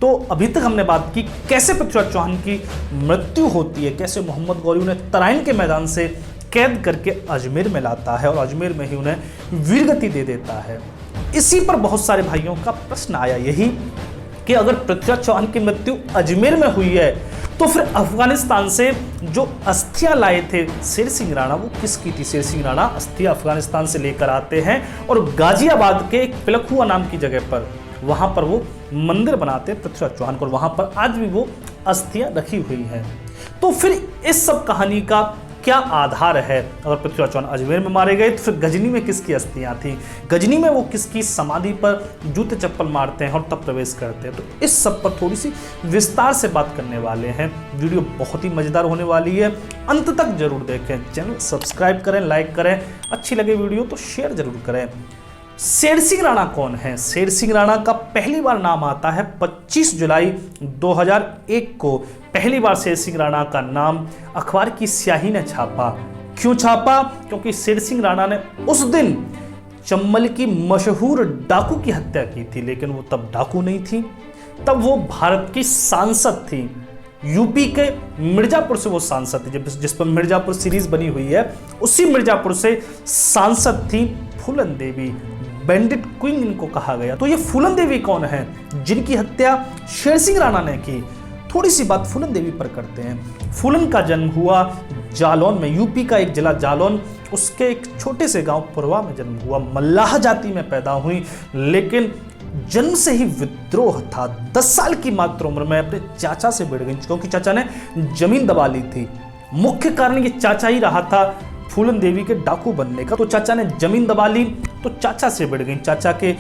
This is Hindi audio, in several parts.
तो अभी तक हमने बात की कैसे पृथ्वीराज चौहान की मृत्यु होती है, कैसे मोहम्मद गौरी उन्हें तराइन के मैदान से कैद करके अजमेर में लाता है और अजमेर में ही उन्हें वीरगति दे देता है। इसी पर बहुत सारे भाइयों का प्रश्न आया, यही कि अगर पृथ्वीराज चौहान की मृत्यु अजमेर में हुई है तो फिर अफगानिस्तान से जो अस्थियां लाए थे शेर सिंह राणा, वो किसकी थी? शेर सिंह राणा अस्थियां अफगानिस्तान से लेकर आते हैं और गाजियाबाद के एक पिलखुआ नाम की जगह पर वहां पर वो मंदिर बनाते हैं पृथ्वीराज चौहान को, और वहां पर आज भी वो अस्थियां रखी हुई हैं। तो फिर इस सब कहानी का क्या आधार है? अगर पृथ्वीराज चौहान अजमेर में मारे गए तो फिर गजनी में किसकी अस्थियां थी? गजनी में वो किसकी समाधि पर जूते चप्पल मारते हैं और तब प्रवेश करते हैं? तो इस सब पर थोड़ी सी विस्तार से बात करने वाले हैं। वीडियो बहुत ही मजेदार होने वाली है, अंत तक जरूर देखें। चैनल सब्सक्राइब करें, लाइक करें, अच्छी लगे वीडियो तो शेयर जरूर करें। शेर सिंह राणा कौन है? शेर सिंह राणा का पहली बार नाम आता है 25 जुलाई 2001 को। पहली बार शेर सिंह राणा का नाम अखबार की स्याही ने छापा। क्यों छापा? क्योंकि शेर सिंह राणा ने उस दिन चंबल की मशहूर डाकू की हत्या की थी, लेकिन वो तब डाकू नहीं थी, तब वो भारत की सांसद थी। यूपी के मिर्जापुर से वो सांसद थी, जिस पर मिर्जापुर सीरीज बनी हुई है, उसी मिर्जापुर से सांसद थी फूलन देवी। बैंडिट क्वीन इनको कहा गया। तो ये फूलन देवी कौन है जिनकी हत्या शेर सिंह राणा ने की? थोड़ी सी बात फूलन देवी पर करते हैं। फूलन का जन्म हुआ जालौन में, यूपी का एक जिला जालौन, उसके एक छोटे से गांव पुरवा में जन्म हुआ। मल्लाह जाति में पैदा हुई, लेकिन जन्म से ही विद्रोह था। 10 साल की मात्र उम्र में अपने चाचा से भिड़ गई, क्योंकि चाचा ने जमीन दबा ली थी। मुख्य कारण ये चाचा ही रहा था फूलन देवी के डाकू बनने का। तो चाचा ने जमीन दबा ली तो चाचा से भिड़ गई। चाचा के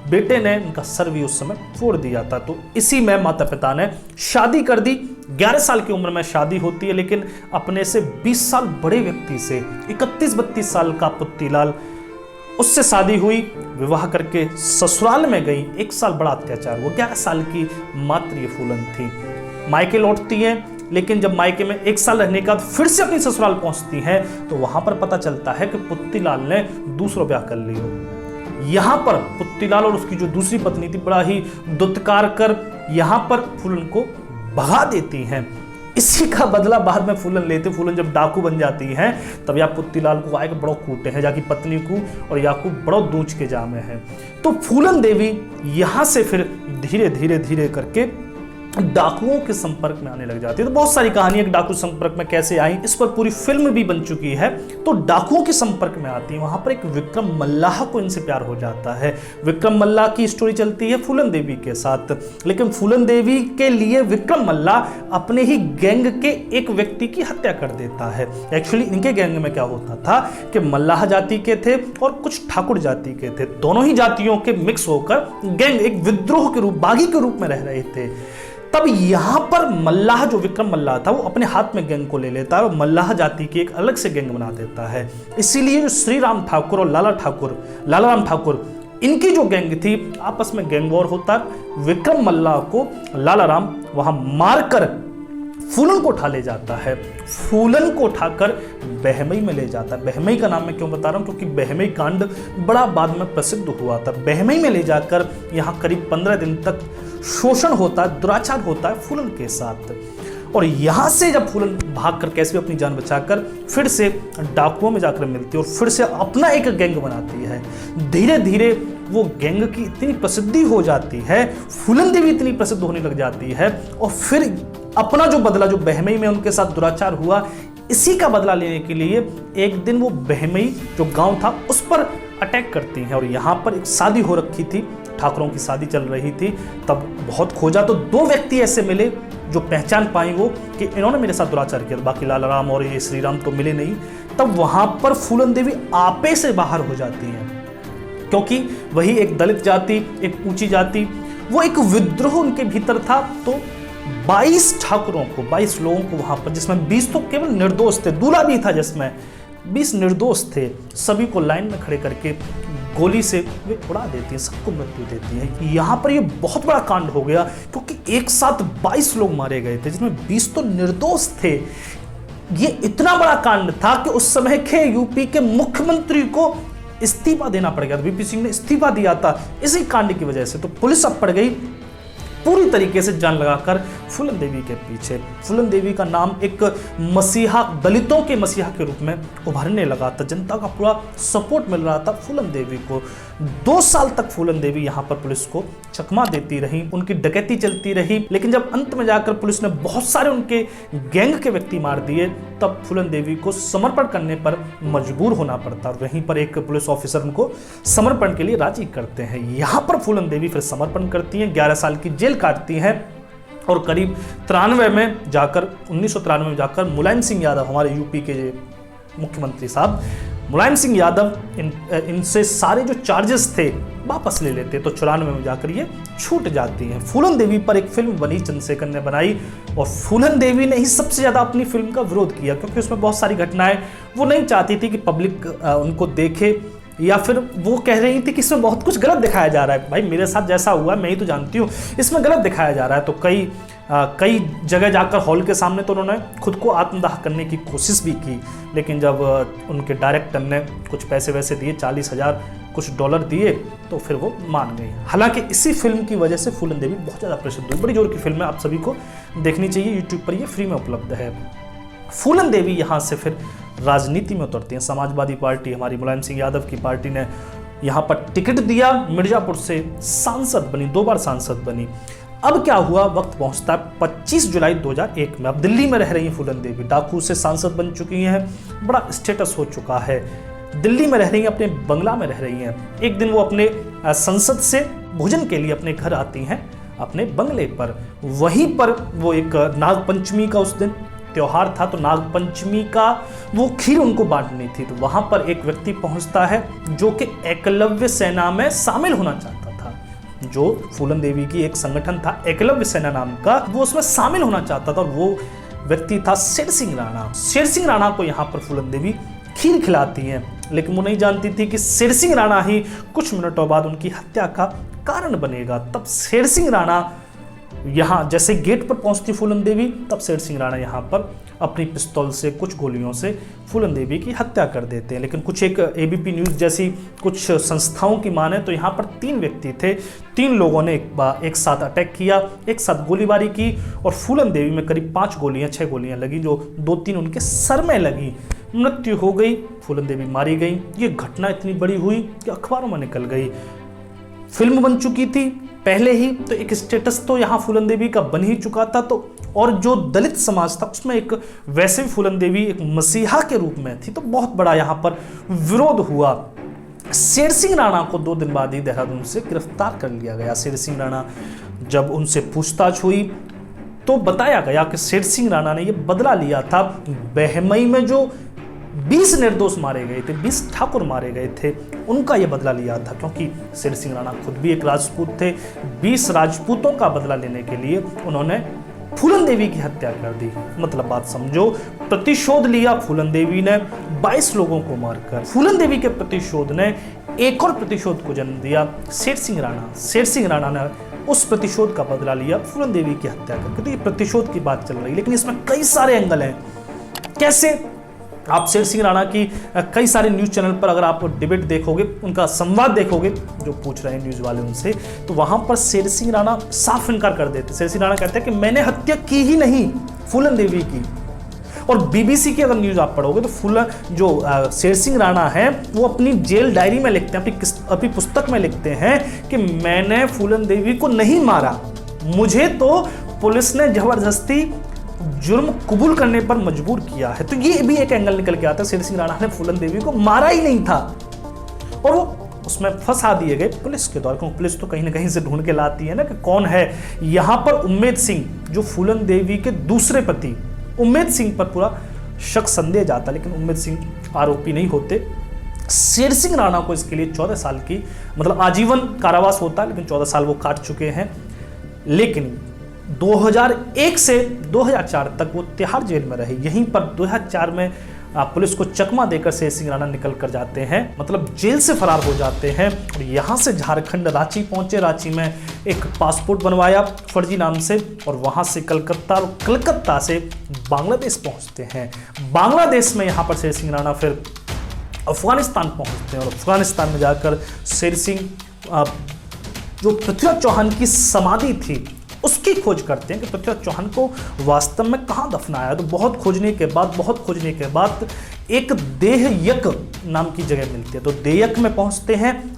बेटे ने उनका सर भी उस समय फोड़ दिया था। तो इसी में माता पिता ने शादी कर दी। 11 साल की उम्र में शादी होती है, लेकिन अपने से 20 साल बड़े व्यक्ति से, 31-32 साल का पुत्तीलाल, उससे शादी हुई। विवाह करके ससुराल में गई। 1 साल बड़ा अत्याचार हुआ। 11 साल की मात्र ये फूलन थी। मायके लौटती हैं, लेकिन जब मायके में 1 साल रहने के बाद फिर से अपनी ससुराल पहुंचती हैं, तो वहां पर पता चलता है कि पुत्तीलाल ने दूसरा ब्याह कर लिया। यहां पर पुत्तीलाल और उसकी जो दूसरी पत्नी थी बड़ा ही दुत्कार कर यहां पर फूलन को भगा देती हैं। इसी का बदला बाद में फूलन लेते। फूलन जब डाकू बन जाती हैं तब या पुत्तीलाल को आए बड़ो कूटे हैं जाकी पत्नी को, और याकू बड़ो दूच के जामे हैं। तो फूलन देवी यहां से फिर धीरे धीरे धीरे करके डाकुओं के संपर्क में आने लग जाती है। तो बहुत सारी कहानियां कि डाकू संपर्क में कैसे आई, इस पर पूरी फिल्म भी बन चुकी है। तो डाकुओं के संपर्क में आती है। वहां पर एक विक्रम मल्लाह को इनसे प्यार हो जाता है। विक्रम मल्लाह की स्टोरी चलती है फूलन देवी के साथ, लेकिन फूलन देवी के लिए विक्रम मल्लाह अपने ही गैंग के एक व्यक्ति की हत्या कर देता है। एक्चुअली इनके गैंग में क्या होता था कि मल्लाह जाति के थे और कुछ ठाकुर जाति के थे। दोनों ही जातियों के मिक्स होकर गैंग एक विद्रोह के रूप, बागी के रूप में रह रहे थे। तब यहां पर मल्लाह, जो विक्रम मल्लाह था, वो अपने हाथ में गैंग को ले लेता है और मल्लाह जाति की एक अलग से गैंग बना देता है। इसीलिए जो श्री राम ठाकुर और लालाराम ठाकुर, इनकी जो गैंग थी, आपस में गैंग वॉर होता है। विक्रम मल्लाह को लालाराम वहां मारकर फूलन को उठा ले जाता है। फूलन को उठाकर बहमई में ले जाता है। बहमई का नाम मैं क्यों बता रहा हूं? क्योंकि बहमई कांड बड़ा बाद में प्रसिद्ध हुआ था। बहमई में ले जाकर यहाँ करीब 15 दिन तक शोषण होता है, दुराचार होता है फूलन के साथ। और यहां से जब फूलन भागकर कैसे भी अपनी जान बचाकर फिर से डाकुओं में जाकर मिलती है और फिर से अपना एक गैंग बनाती है। धीरे धीरे वो गैंग की इतनी प्रसिद्धि हो जाती है, फूलन देवी इतनी प्रसिद्ध होने लग जाती है, और फिर अपना जो बदला, जो बहमई में उनके साथ दुराचार हुआ, इसी का बदला लेने के लिए एक दिन वो बहमई जो गांव था उस पर अटैक करती हैं। और यहाँ पर एक शादी हो रखी थी, ठाकुरों की शादी चल रही थी। तब बहुत खोजा तो 2 व्यक्ति ऐसे मिले जो पहचान पाई वो कि इन्होंने मेरे साथ दुराचार किया। बाकी लालाराम और ये श्री राम तो मिले नहीं। तब वहां पर फूलन देवी आपे से बाहर हो जाती हैं, क्योंकि वही एक दलित जाति, एक ऊंची जाति, वो एक विद्रोह उनके भीतर था। तो 22 ठाकुरों को, 22 लोगों को वहां पर, जिसमें 20 तो केवल निर्दोष थे, दूल्हा भी था जिसमें 20 निर्दोष थे, सभी को लाइन में खड़े करके गोली से वे उड़ा देती हैं, सबको मृत्यु देती हैं। यहाँ पर ये बहुत बड़ा कांड हो गया, क्योंकि एक साथ 22 लोग मारे गए थे, जिसमें 20 तो निर्दोष थे। ये इतना बड़ा कांड था कि उस समय के यूपी के मुख्यमंत्री को इस्तीफा देना पड़ गया। वीपी सिंह ने इस्तीफा दिया था इसी कांड की वजह से। तो पुलिस अब पड़ गई। पूरी तरीके से जान लगाकर फूलन देवी के पीछे। फूलन देवी का नाम एक मसीहा, दलितों के मसीहा के रूप में उभरने लगा था। जनता का पूरा सपोर्ट मिल रहा था फूलन देवी को। 2 साल तक फूलन देवी यहाँ पर पुलिस को चकमा देती रही, उनकी डकैती चलती रही। लेकिन जब अंत में जाकर पुलिस ने बहुत सारे उनके गैंग के व्यक्ति मार दिए, तब फूलन देवी को समर्पण करने पर मजबूर होना पड़ता और वहीं पर एक पुलिस ऑफिसर उनको समर्पण के लिए राजी करते हैं। यहाँ पर फूलन देवी फिर समर्पण करती हैं, 11 साल की जेल काटती हैं और करीब 1993 में जाकर मुलायम सिंह यादव, हमारे यूपी के मुख्यमंत्री साहब मुलायम सिंह यादव इनसे सारे जो चार्जेस थे वापस ले लेते, तो 94 में जाकर ये छूट जाती हैं। फूलन देवी पर एक फिल्म बनी, चंद्रशेखर ने बनाई और फूलन देवी ने ही सबसे ज़्यादा अपनी फिल्म का विरोध किया, क्योंकि उसमें बहुत सारी घटनाएं वो नहीं चाहती थी कि पब्लिक उनको देखे, या फिर वो कह रही थी कि इसमें बहुत कुछ गलत दिखाया जा रहा है। भाई मेरे साथ जैसा हुआ मैं ही तो जानती हूँ, इसमें गलत दिखाया जा रहा है। तो कई जगह जाकर हॉल के सामने तो उन्होंने खुद को आत्मदाह करने की कोशिश भी की, लेकिन जब उनके डायरेक्टर ने कुछ पैसे वैसे दिए, 40,000 कुछ डॉलर दिए, तो फिर वो मान गई। हालांकि इसी फिल्म की वजह से फूलन देवी बहुत ज़्यादा प्रसिद्ध हुई। बड़ी जोर की फिल्म है, आप सभी को देखनी चाहिए, यूट्यूब पर ये फ्री में उपलब्ध है। फूलन देवी यहाँ से फिर राजनीति में उतरती हैं। समाजवादी पार्टी, हमारी मुलायम सिंह यादव की पार्टी ने यहाँ पर टिकट दिया, मिर्जापुर से सांसद बनी, 2 बार सांसद बनी। अब क्या हुआ, वक्त पहुंचता है 25 जुलाई 2001 में। अब दिल्ली में रह रही हैं फूलन देवी, डाकू से सांसद बन चुकी हैं, बड़ा स्टेटस हो चुका है, दिल्ली में रह रही हैं, अपने बंगला में रह रही हैं। एक दिन वो अपने संसद से भोजन के लिए अपने घर आती हैं, अपने बंगले पर। वहीं पर वो एक नागपंचमी का उस दिन त्योहार था, तो नागपंचमी का वो खीर उनको बांटनी थी। तो वहां पर एक व्यक्ति पहुंचता है जो कि एकलव्य सेना में शामिल होना चाहता था। जो फूलन देवी की एक संगठन था एकलव्य सेना नाम का, वो उसमें शामिल होना चाहता था, और वो व्यक्ति था शेर सिंह राणा। शेर सिंह राणा को यहाँ पर फूलन देवी खीर खिलाती हैं, लेकिन वो नहीं जानती थी कि शेर सिंह राणा ही कुछ मिनटों बाद उनकी हत्या का कारण बनेगा। तब शेर सिंह राणा यहाँ जैसे गेट पर पहुंचती फूलन देवी, तब शेर सिंह राणा यहाँ पर अपनी पिस्तौल से कुछ गोलियों से फूलन देवी की हत्या कर देते हैं। लेकिन कुछ एक एबीपी न्यूज़ जैसी कुछ संस्थाओं की माने तो यहाँ पर 3 व्यक्ति थे, 3 लोगों ने एक साथ अटैक किया, एक साथ गोलीबारी की, और फूलन देवी में करीब 6 गोलियां लगी, जो 2-3 उनके सर में लगी। मृत्यु हो गई, फूलन देवी मारी गई। ये घटना इतनी बड़ी हुई कि अखबारों में निकल गई। फिल्म बन चुकी थी पहले ही, तो एक स्टेटस तो यहाँ फूलन देवी का बन ही चुका था। तो और जो दलित समाज था उसमें एक वैसे भी फूलन देवी एक मसीहा के रूप में थी, तो बहुत बड़ा यहाँ पर विरोध हुआ। शेर सिंह राणा को 2 दिन बाद ही देहरादून से गिरफ्तार कर लिया गया। शेर सिंह राणा, जब उनसे पूछताछ हुई तो बताया गया कि शेर सिंह राणा ने यह बदला लिया था। बहमई में जो 20 निर्दोष मारे गए थे, 20 ठाकुर मारे गए थे, उनका यह बदला लिया था, क्योंकि शेर सिंह राणा खुद भी एक राजपूत थे। 20 राजपूतों का बदला लेने के लिए उन्होंने फूलन देवी की हत्या कर दी। मतलब बात समझो, प्रतिशोध लिया फूलन देवी ने 22 लोगों को मारकर। फूलन देवी के प्रतिशोध ने एक और प्रतिशोध को जन्म दिया, शेर सिंह राणा। शेर सिंह राणा ने उस प्रतिशोध का बदला लिया फूलन देवी की हत्या करके। तो ये प्रतिशोध की बात चल रही है, लेकिन इसमें कई सारे एंगल हैं। कैसे आप शेर सिंह राणा की कई सारे न्यूज़ चैनल पर अगर आप डिबेट देखोगे, उनका संवाद देखोगे जो पूछ रहे हैं न्यूज़ वाले उनसे, तो वहाँ पर शेर सिंह राणा साफ इनकार कर देते। शेर सिंह राणा कहते हैं कि मैंने हत्या की ही नहीं फूलन देवी की। और बीबीसी की अगर न्यूज़ आप पढ़ोगे तो शेर सिंह राणा है वो अपनी जेल डायरी में लिखते हैं, अपनी पुस्तक में लिखते हैं कि मैंने फूलन देवी को नहीं मारा, मुझे तो पुलिस ने जबरदस्ती जुर्म कबूल करने पर मजबूर किया है। तो ये भी एक एंगल निकल के आता है, शेर सिंह राणा ने फूलन देवी को मारा ही नहीं था और वो उसमें फंसा दिए गए पुलिस के द्वारा, क्योंकि पुलिस तो कहीं ना कहीं से ढूंढ के लाती है ना कि कौन है। यहाँ पर उम्मेद सिंह जो फूलन देवी के दूसरे पति, उम्मेद सिंह पर पूरा शक संदेह जाता, लेकिन उम्मेद सिंह आरोपी नहीं होते। शेर सिंह राणा को इसके लिए 14 साल की मतलब आजीवन कारावास होता है, लेकिन 14 साल वो काट चुके हैं। लेकिन 2001 से 2004 तक वो तिहाड़ जेल में रहे। यहीं पर 2004 में पुलिस को चकमा देकर शेर सिंह राणा निकल कर जाते हैं, मतलब जेल से फरार हो जाते हैं और यहाँ से झारखंड रांची पहुँचे। रांची में एक पासपोर्ट बनवाया फर्जी नाम से और वहाँ से कलकत्ता और कलकत्ता से बांग्लादेश पहुँचते हैं। बांग्लादेश में यहाँ पर शेर सिंह राणा फिर अफगानिस्तान पहुँचते हैं और अफगानिस्तान में जाकर शेर सिंह जो पृथ्वीराज चौहान की समाधि थी उसकी खोज करते हैं कि पृथ्वीराज चौहान को वास्तव में कहाँ दफनाया। तो बहुत खोजने के बाद एक देहयक नाम की जगह मिलती है। तो देयक में पहुंचते हैं